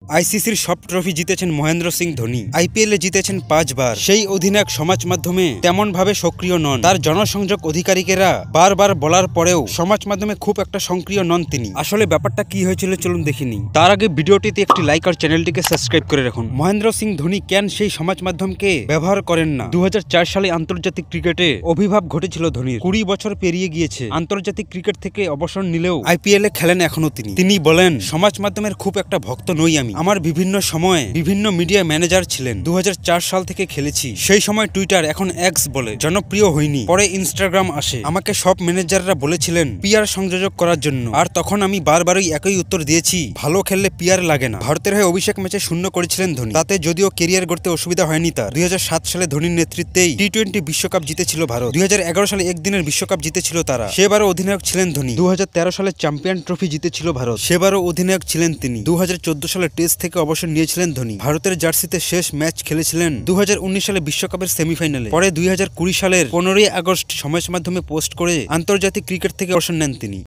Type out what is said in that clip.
আইসিসির সব ট্রফি জিতেছেন মহেন্দ্র সিং ধোনি। আইপিএলে জিতেছেন 5 বার। সেই অধিনায়ক সমাজ মাধ্যমে তেমন ভাবে সক্রিয় নন। তার জনসংযোগ অধিকারিকেরা বারবার বলার পরেও সমাজ মাধ্যমে খুব একটা সক্রিয় নন তিনি। আসলে ব্যাপারটা কি হয়েছিল চলুন দেখিনি। তার আগে ভিডিওটিতে একটি লাইক আর চ্যানেলটিকে সাবস্ক্রাইব করে রাখুন। মহেন্দ্র সিং ধোনি কেন সেই সমাজ মাধ্যমকে ব্যবহার করেন না? 2004 সালে আন্তর্জাতিক ক্রিকেটে আবির্ভাব ঘটেছিল ধোনির। 20 বছর পেরিয়ে গিয়েছে। আন্তর্জাতিক ক্রিকেট থেকে অবসর নিলেও আইপিএলে খেলেন এখনো তিনি বলেন, সমাজ মাধ্যমের খুব একটা ভক্ত নই আমি। আমার বিভিন্ন সময়ে বিভিন্ন মিডিয়া ম্যানেজার ছিলেন। 2004 সাল থেকে খেলেছি। সেই সময় টুইটার, এখন এক্স বলে, জনপ্রিয় হয়নি। পরে ইনস্টাগ্রাম আসে। আমাকে সব ম্যানেজাররা বলেছিলেন পিআর সংযোজক করার জন্য। আর তখন আমি বারবারই একই উত্তর দিয়েছি, ভালো খেললে পিআর লাগে না। ভারতের হয়ে অভিষেক ম্যাচে 0 করেছিলেন ধোনি। তাতে যদিও কেরিয়ার গড়তে অসুবিধা হয়নি তার। 2007 সালে ধোনির নেতৃত্বেই টি-20 বিশ্বকাপ জিতেছিল ভারত। 2011 সালে একদিনের বিশ্বকাপ জিতেছিল তারা। সেবারও অধিনায়ক ছিলেন ধোনি। 2013 সালে চ্যাম্পিয়ন ট্রফি জিতেছিল ভারত। সেবারও অধিনায়ক ছিলেন তিনি। 2014 সালে টেস্ট থেকে অবসর নিয়েছিলেন ধোনি। ভারতের জার্সিতে শেষ ম্যাচ খেলেছিলেন 2019 সালে বিশ্বকাপের সেমিফাইনালে। পরে 2020 সালের 15ই আগস্ট সমাজ মাধ্যমে পোস্ট করে আন্তর্জাতিক ক্রিকেট থেকে অবসর নেন তিনি।